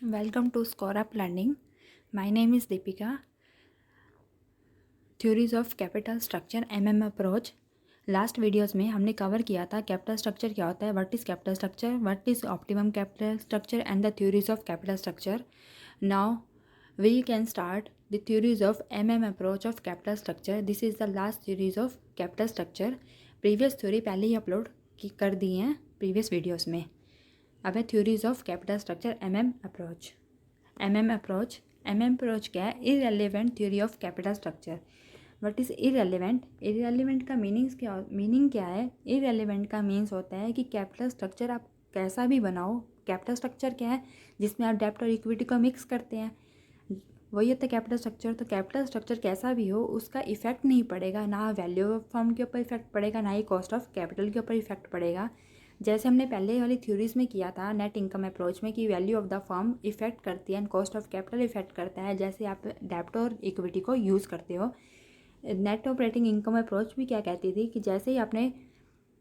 Welcome to Score Up Learning. My name is Deepika. Theories of Capital Structure MM Approach. Last videos में हमने cover किया था capital structure क्या होता है, what is capital structure, what is optimum capital structure and the theories of capital structure. Now we can start the theories of MM approach of capital structure. This is the last theories of capital structure. Previous theory पहले ही upload कर दी हैं previous videos में. अब है theories of capital structure MM approach. MM approach क्या है? Irrelevant theory of capital structure. What is irrelevant? Irrelevant का मीनिंग क्या है? इररेलेवेंट का मीन्स होता है कि कैपिटल स्ट्रक्चर आप कैसा भी बनाओ, कैपिटल स्ट्रक्चर क्या है? जिसमें आप डेब्ट और इक्विटी को मिक्स करते हैं, वही होता है कैपिटल स्ट्रक्चर. तो कैपिटल स्ट्रक्चर कैसा भी हो उसका इफेक्ट नहीं पड़ेगा, ना वैल्यू ऑफ फर्म के ऊपर इफेक्ट पड़ेगा, ना ही कॉस्ट ऑफ कैपिटल के ऊपर इफेक्ट पड़ेगा. जैसे हमने पहले वाली थ्योरीज में किया था नेट इनकम अप्रोच में कि value of the firm effect करती है and cost of capital effect करता है, जैसे आप डेब्ट और इक्विटी को यूज़ करते हो. नेट ऑपरेटिंग इनकम अप्रोच भी क्या कहती थी कि जैसे ही आपने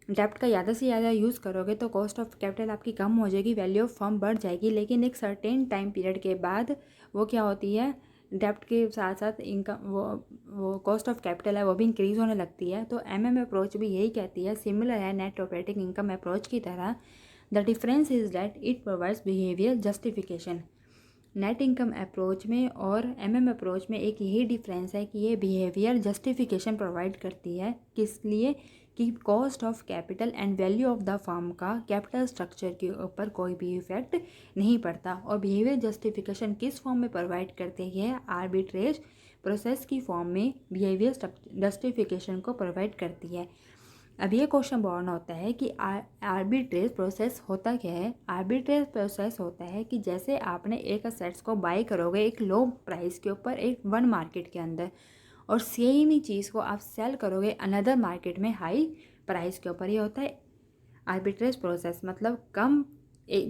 डेब्ट का ज़्यादा से ज़्यादा यूज़ करोगे तो कॉस्ट ऑफ कैपिटल आपकी कम हो जाएगी, वैल्यू ऑफ फर्म बढ़ जाएगी, लेकिन एक सर्टेन टाइम पीरियड के बाद वो क्या होती है, डेब्ट के साथ साथ इनकम वो कॉस्ट ऑफ कैपिटल है वो भी इंक्रीज़ होने लगती है. तो MM अप्रोच भी यही कहती है, सिमिलर है नेट ऑपरेटिंग इनकम अप्रोच की तरह. The difference is that it provides behaviour justification. Net income approach में और MM अप्रोच में एक यही डिफरेंस है कि ये बिहेवियर जस्टिफिकेशन प्रोवाइड करती है. किस लिए? कि cost of capital and value of the firm का कैपिटल स्ट्रक्चर के ऊपर कोई भी इफेक्ट नहीं पड़ता. और बिहेवियर जस्टिफिकेशन किस फॉर्म में प्रोवाइड करते हैं? आर्बिट्रेज प्रोसेस की फॉर्म में बिहेवियर जस्टिफिकेशन को प्रोवाइड करती है. अब ये क्वेश्चन बॉर्न होता है कि आर्बिट्रेज प्रोसेस होता क्या है? आर्बिट्रेज प्रोसेस होता है कि जैसे आपने एक असेट्स को बाय करोगे एक लो प्राइस के ऊपर एक वन मार्केट के अंदर, और सेम ही चीज़ को आप सेल करोगे अनदर मार्केट में हाई प्राइस के ऊपर. ये होता है आर्बिट्रेज प्रोसेस. मतलब कम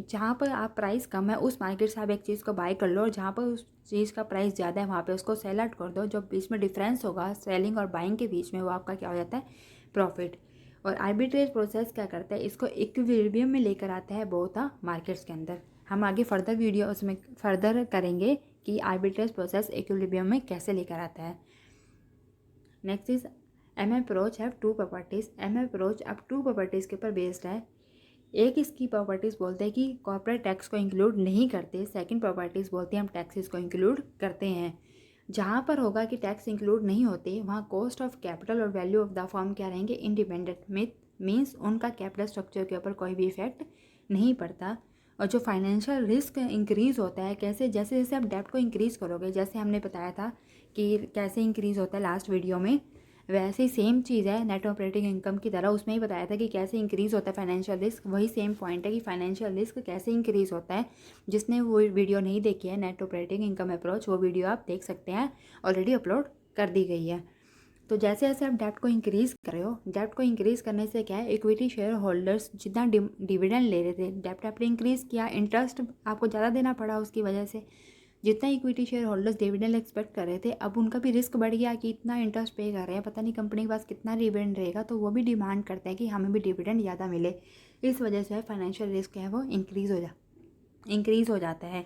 जहाँ पर आप प्राइस कम है उस मार्केट से आप एक चीज़ को बाय कर लो, और जहाँ पर उस चीज़ का प्राइस ज़्यादा है वहाँ पे उसको सेल आउट कर दो. जो बीच में डिफरेंस होगा सेलिंग और बाइंग के बीच में वो आपका क्या हो जाता है? प्रॉफिट. और आर्बिट्रेज प्रोसेस क्या करता है? इसको इक्विलिब्रियम में लेकर आता है बोथ मार्केट्स के अंदर. हम आगे फर्दर वीडियो उसमें फर्दर करेंगे कि आर्बिट्रेज प्रोसेस इक्विलिब्रियम में कैसे लेकर आता है. Next is MM approach have two properties. MM approach अब टू प्रॉपर्टीज़ के ऊपर बेस्ड है. एक इसकी प्रॉपर्टीज़ बोलते हैं कि कॉर्पोरेट टैक्स को इंक्लूड नहीं करते. सेकंड प्रॉपर्टीज़ बोलते हैं हम टैक्सेस को इंक्लूड करते हैं. जहाँ पर होगा कि टैक्स इंक्लूड नहीं होते वहाँ कॉस्ट ऑफ कैपिटल और वैल्यू ऑफ द फर्म क्या रहेंगे? इंडिपेंडेंट. मीन्स उनका कैपिटल स्ट्रक्चर के ऊपर कोई भी इफेक्ट नहीं पड़ता. और जो फाइनेंशियल रिस्क इंक्रीज़ होता है कैसे? जैसे जैसे आप डेब्ट को इंक्रीज़ करोगे, जैसे हमने बताया था कि कैसे इंक्रीज़ होता है लास्ट वीडियो में, वैसे ही सेम चीज़ है नेट ऑपरेटिंग इनकम की तरह. उसमें ही बताया था कि कैसे इंक्रीज़ होता है फाइनेंशियल रिस्क. वही सेम पॉइंट है कि फाइनेंशियल रिस्क कैसे इंक्रीज़ होता है. जिसने वो वीडियो नहीं देखी है नेट ऑपरेटिंग इनकम अप्रोच, वो वीडियो आप देख सकते हैं, ऑलरेडी अपलोड कर दी गई है. तो जैसे जैसे आप डेब्ट को इंक्रीज़ कर रहे हो, डेब्ट को इंक्रीज़ करने से क्या है, इक्विटी शेयर होल्डर्स जितना डिविडेंड ले रहे थे, डेब्ट आपने इंक्रीज़ किया, इंटरेस्ट आपको ज़्यादा देना पड़ा उसकी वजह से. जितना equity share holders dividend expect कर रहे थे, अब उनका भी रिस्क बढ़ गया कि इतना इंटरेस्ट पे कर रहे हैं, पता नहीं कंपनी के पास कितना डिविडेंड रहेगा. तो वो भी डिमांड करते हैं कि हमें भी डिविडेंड ज़्यादा मिले. इस वजह से फाइनेंशियल रिस्क है वो इंक्रीज़ हो जाता है.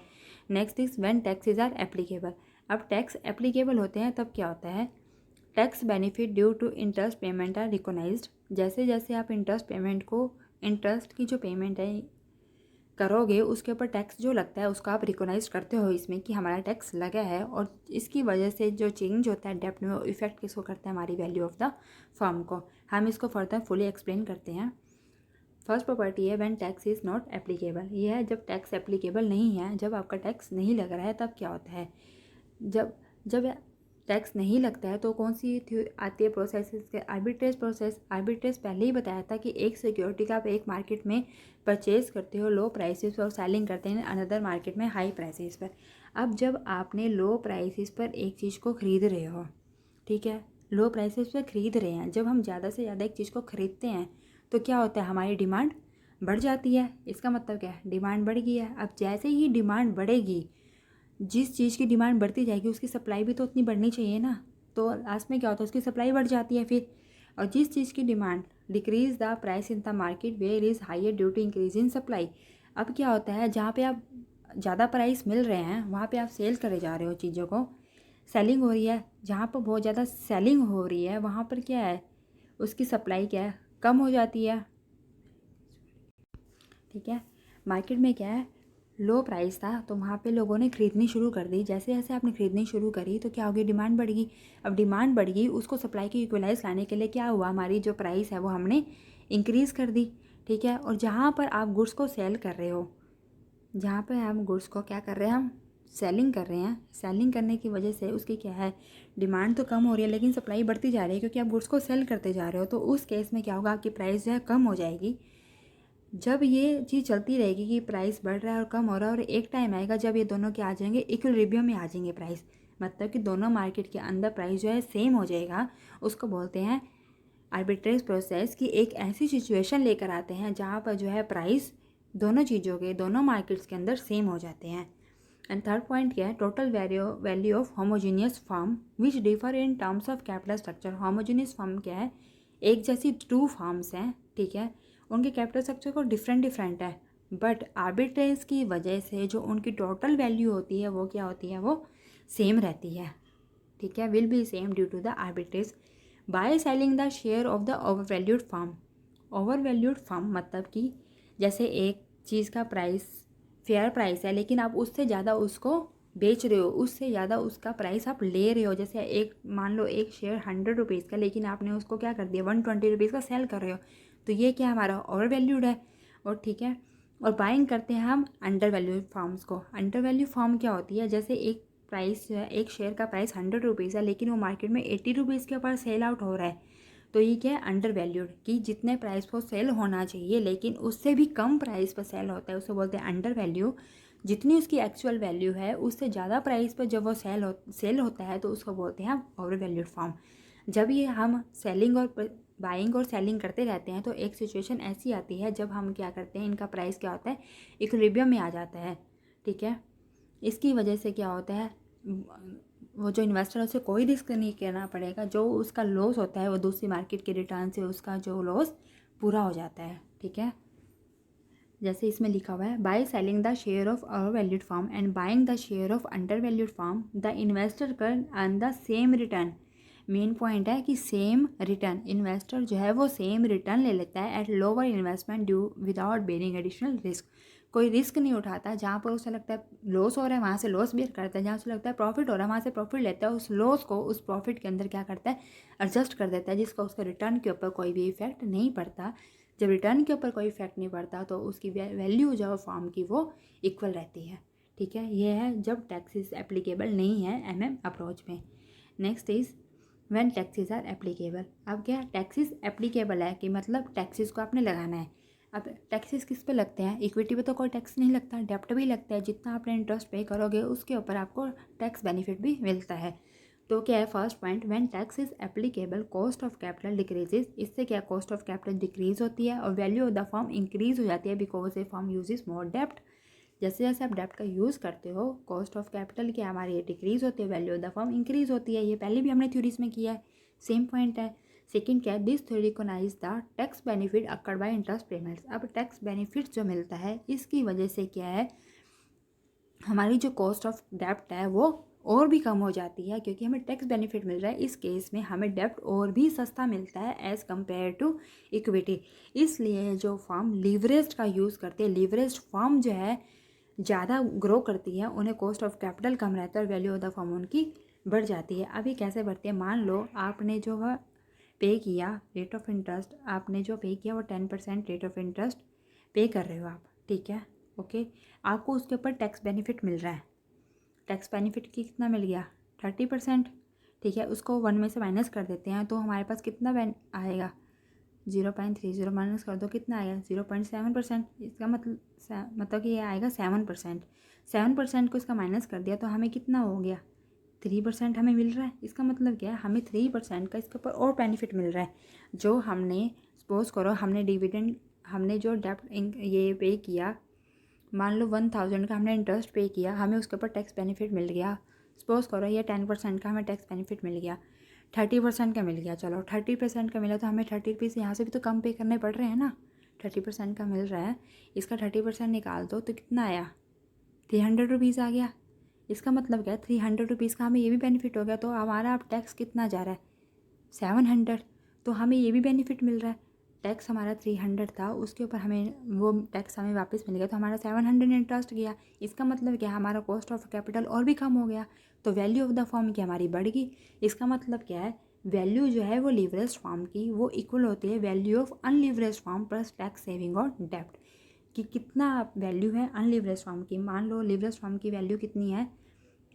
Next is when taxes are applicable. अब टैक्स एप्लीकेबल होते हैं तब क्या होता है? Tax benefit due to interest payment are recognised. जैसे जैसे आप इंटरेस्ट की जो पेमेंट है करोगे उसके ऊपर टैक्स जो लगता है उसको आप रिकॉग्नाइज करते हो इसमें कि हमारा टैक्स लगा है. और इसकी वजह से जो चेंज होता है डेब्ट में वो इफेक्ट किसको करता है? हमारी वैल्यू ऑफ द फर्म को. हम इसको फर्दर फुली एक्सप्लेन करते हैं. फर्स्ट प्रॉपर्टी है when tax is not applicable. ये है जब टैक्स एप्लीकेबल नहीं है, जब आपका टैक्स नहीं लग रहा है तब क्या होता है? जब जब टैक्स नहीं लगता है तो कौन सी आती है प्रोसेस? Arbitrage process. आर्बिट्रेज पहले ही बताया था कि एक सिक्योरिटी का आप एक मार्केट में परचेज करते हो लो प्राइसेस पर और सेलिंग करते हैं अनदर मार्केट में हाई प्राइसेस पर. अब जब आपने लो प्राइसेस पर एक चीज़ को ख़रीद रहे हो, ठीक है, लो प्राइसेस पर ख़रीद रहे हैं, जब हम ज़्यादा से ज़्यादा एक चीज़ को ख़रीदते हैं तो क्या होता है? हमारी डिमांड बढ़ जाती है. इसका मतलब क्या है? डिमांड बढ़ गई है. अब जैसे ही डिमांड बढ़ेगी, जिस चीज़ की डिमांड बढ़ती जाएगी उसकी सप्लाई भी तो उतनी बढ़नी चाहिए ना. तो लास्ट में क्या होता है? उसकी सप्लाई बढ़ जाती है फिर. और जिस चीज़ की demand decrease the price in the market where is higher due to increase in supply. अब क्या होता है? जहाँ पे आप ज़्यादा प्राइस मिल रहे हैं वहाँ पे आप सेल करे जा रहे हो चीज़ों को, सेलिंग हो रही है, जहाँ पर बहुत ज़्यादा सेलिंग हो रही है वहाँ पर क्या है, उसकी सप्लाई क्या है, कम हो जाती है। ठीक है, मार्केट में क्या है, लो प्राइस था तो वहाँ पे लोगों ने ख़रीदनी शुरू कर दी। जैसे जैसे आपने ख़रीदनी शुरू करी तो क्या होगी, डिमांड बढ़ गई। अब डिमांड बढ़ गई, उसको सप्लाई की इक्वलाइज लाने के लिए क्या हुआ, हमारी जो प्राइस है वो हमने इंक्रीज़ कर दी। ठीक है, और जहाँ पर आप गुड्स को सेल कर रहे हो, जहाँ पर हम गुड्स को क्या कर रहे हैं, हम सेलिंग कर रहे हैं, सेलिंग करने की वजह से उसकी क्या है, डिमांड तो कम हो रही है लेकिन सप्लाई बढ़ती जा रही है, क्योंकि आप गुड्स को सेल करते जा रहे हो। तो उस केस में क्या होगा, आपकी प्राइस जो है कम हो जाएगी। जब ये चीज़ चलती रहेगी कि प्राइस बढ़ रहा है और कम हो रहा है, और एक टाइम आएगा जब ये दोनों क्या आ जाएंगे, इक्विलिब्रियम में आ जाएंगे प्राइस, मतलब कि दोनों मार्केट के अंदर प्राइस जो है सेम हो जाएगा। उसको बोलते हैं आर्बिट्रेज प्रोसेस, की एक ऐसी सिचुएशन लेकर आते हैं जहाँ पर जो है प्राइस दोनों चीज़ों के, दोनों मार्केट्स के अंदर सेम हो जाते हैं। एंड थर्ड पॉइंट क्या है, total value of homogeneous firm which differ in terms of capital structure. Homogeneous firm क्या है, एक जैसी टू फर्म्स हैं, ठीक है, उनके कैपिटल स्ट्रक्चर को डिफरेंट है, बट आर्बिट्रेज की वजह से जो उनकी टोटल वैल्यू होती है वो क्या होती है, वो सेम रहती है। ठीक है, will be same due to the arbitrage. By selling the share of the overvalued firm. Overvalued firm मतलब कि जैसे एक चीज़ का प्राइस फेयर प्राइस है लेकिन आप उससे ज़्यादा उसको बेच रहे हो, उससे ज़्यादा उसका प्राइस आप ले रहे हो। जैसे एक मान लो एक शेयर 100 रुपीज़ का, लेकिन आपने उसको क्या कर दिया 120 रुपीज़ का सेल कर रहे हो, तो ये क्या हमारा ओवर वैल्यूड है। और ठीक है, और बाइंग करते हैं हम अंडर वैल्यू फॉर्म्स को। अंडर वैल्यू फॉर्म क्या होती है, जैसे एक प्राइस जो है, एक शेयर का प्राइस 100 रुपीज़ है लेकिन वो मार्केट में 80 रुपीज़ के ऊपर सेल आउट हो रहा है, तो ये क्या है, अंडर वैल्यूड, कि जितने प्राइस पर सेल होना चाहिए लेकिन उससे भी कम प्राइस पर सेल होता है, उसे बोलते हैं अंडर वैल्यू। जितनी उसकी एक्चुअल वैल्यू है उससे ज़्यादा प्राइस पर जब वो सेल होता है तो उसको बोलते हैं हम ओवर वैल्यूड फॉर्म। जब ये हम सेलिंग और बाइंग और सेलिंग करते रहते हैं तो एक सिचुएशन ऐसी आती है जब हम क्या करते हैं, इनका प्राइस क्या होता है, इक्विलिब्रियम में आ जाता है। ठीक है, इसकी वजह से क्या होता है, वो जो इन्वेस्टर है उसे कोई रिस्क नहीं करना पड़ेगा, जो उसका लॉस होता है वो दूसरी मार्केट के रिटर्न से उसका जो लॉस पूरा हो जाता है। ठीक है, जैसे इसमें लिखा हुआ है, bye selling the share of over valued firm and buying the share of under valued firm the investor can earn the same return. Main point है कि सेम रिटर्न, इन्वेस्टर जो है वो सेम रिटर्न ले लेता है at lower investment due without bearing additional risk. कोई risk नहीं उठाता, जहाँ पर उसे लगता है लॉस हो रहा है वहाँ से लॉस बेयर करता है, जहाँ उसे लगता है प्रॉफिट हो रहा है वहाँ से प्रॉफिट लेता है, उस लॉस को उस प्रॉफिट के अंदर क्या करता है, एडजस्ट कर देता है, जिसका उसका रिटर्न के ऊपर कोई भी इफेक्ट नहीं पड़ता। जब रिटर्न के ऊपर कोई इफेक्ट नहीं पड़ता तो उसकी वैल्यू जो फॉर्म की वो इक्वल रहती है। ठीक है, ये है जब टैक्सेस एप्लीकेबल नहीं है एमएम अप्रोच में। Next is when taxes are applicable. अब क्या टैक्सेस एप्लीकेबल है कि मतलब टैक्सेस को आपने लगाना है। अब टैक्सेस किस पे लगते हैं, इक्विटी पे तो कोई टैक्स नहीं लगता, डेप्ट भी लगता है, जितना आपने इंटरेस्ट पे करोगे उसके ऊपर आपको टैक्स बेनिफिट भी मिलता है। तो क्या है first point, when tax is applicable cost of capital decreases. इससे क्या कॉस्ट ऑफ कैपिटल डिक्रीज होती है और value of the firm increase हो जाती है बिकॉज ए फर्म यूजेस मोर डेप्ट। जैसे जैसे आप डेप्ट का यूज़ करते हो कॉस्ट ऑफ कैपिटल क्या हमारी डिक्रीज होती है, value of the firm increase होती है। ये पहले भी हमने थ्योरीज में किया है, सेम पॉइंट है। सेकंड क्या है, this theory recognize the tax benefit accrued by interest payments. अब टैक्स बेनिफिट जो मिलता है इसकी वजह से क्या है, हमारी जो कॉस्ट ऑफ डेप्ट है वो और भी कम हो जाती है, क्योंकि हमें टैक्स बेनिफिट मिल रहा है। इस केस में हमें डेप्ट और भी सस्ता मिलता है एज़ कम्पेयर टू इक्विटी। इसलिए जो फर्म लीवरेज का यूज़ करते हैं, लीवरेज फर्म जो है ज़्यादा ग्रो करती है, उन्हें कॉस्ट ऑफ कैपिटल कम रहता है और वैल्यू ऑफ द फर्म उनकी बढ़ जाती है। अभी कैसे बढ़ती है, मान लो आपने जो है पे किया रेट ऑफ इंटरेस्ट, आपने जो पे किया वो 10% रेट ऑफ इंटरेस्ट पे कर रहे हो आप, ठीक है, ओके। आपको उसके ऊपर टैक्स बेनिफिट मिल रहा है, टैक्स बेनिफिट की कितना मिल गया 30%, ठीक है। उसको 1 में से माइनस कर देते हैं तो हमारे पास कितना आएगा 0.30 माइनस कर दो कितना आएगा 0.7%। इसका मतलब कि ये आएगा 7%। 7% को इसका माइनस कर दिया तो हमें कितना हो गया 3% हमें मिल रहा है। इसका मतलब क्या है, हमें 3% का इसके ऊपर और बेनिफिट मिल रहा है। जो हमने सपोज करो हमने डिविडेंड, हमने जो डेप्ट ये पे किया, मान लो 1000 का हमने इंटरेस्ट पे किया, हमें उसके ऊपर टैक्स बेनिफिट मिल गया। सपोज करो ये 10% का हमें टैक्स बेनिफिट मिल गया, 30% का मिल गया, चलो 30% का मिला तो हमें 30 रुपीज़ यहाँ से भी तो कम पे करने पड़ रहे हैं ना। 30% का मिल रहा है, इसका 30% निकाल दो तो कितना आया 300 रुपीज़ आ गया। इसका मतलब क्या है, 300 रुपीज़ का हमें ये भी बेनिफिट हो गया। तो हमारा अब टैक्स कितना जा रहा है, 700। तो हमें ये भी बेनिफिट मिल रहा है। टैक्स हमारा 300 था, उसके ऊपर हमें वो टैक्स हमें वापस मिल गया, तो हमारा 700 इंटरेस्ट गया। इसका मतलब क्या, हमारा कॉस्ट ऑफ कैपिटल और भी कम हो गया। तो वैल्यू ऑफ द फॉर्म की हमारी बढ़ गई। इसका मतलब क्या है, वैल्यू जो है वो लीवरेज फॉर्म की वो इक्वल होती है value of unleverage form plus tax saving और डेप्ट। कि कितना वैल्यू है अनलीवरेज फॉर्म की। मान लो लीवरेज फॉर्म की वैल्यू कितनी है,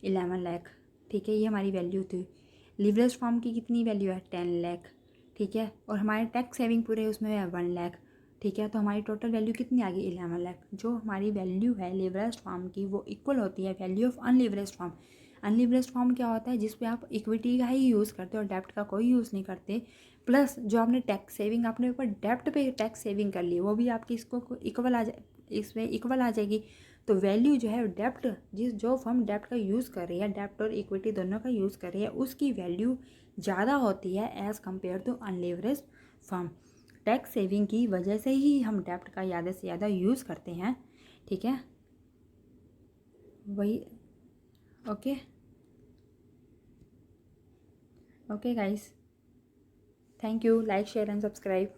11 लाख। ठीक है, ये हमारी वैल्यू थी। लीवरेज फॉर्म की कितनी वैल्यू है, 10 लाख। ठीक है, और हमारे टैक्स सेविंग पूरे उसमें है 1 लाख। ठीक है, तो हमारी टोटल वैल्यू कितनी आ गई, 11 लाख। जो हमारी वैल्यू है लीवरेज फॉर्म की वो इक्वल होती है value of unleverage form. अनलीवरेज form क्या होता है, जिस पे आप इक्विटी का ही यूज़ करते हो और डेप्ट का कोई यूज़ नहीं करते। प्लस जो आपने टैक्स सेविंग आपने ऊपर डेप्ट पे टैक्स सेविंग कर ली, वो भी आपकी इसको इक्वल आ जाए, इसमें इक्वल आ जाएगी। तो वैल्यू जो है डेप्ट, जो फर्म डेप्ट का यूज़ कर रही है, डेप्ट और इक्विटी दोनों का यूज़ कर रही है, उसकी वैल्यू ज़्यादा होती है as compare to unleverage firm. Tax saving की वजह से ही हम डेप्ट का ज़्यादा से ज़्यादा यूज़ करते हैं। ठीक है, वही। Okay okay guys, thank you. Like share and subscribe.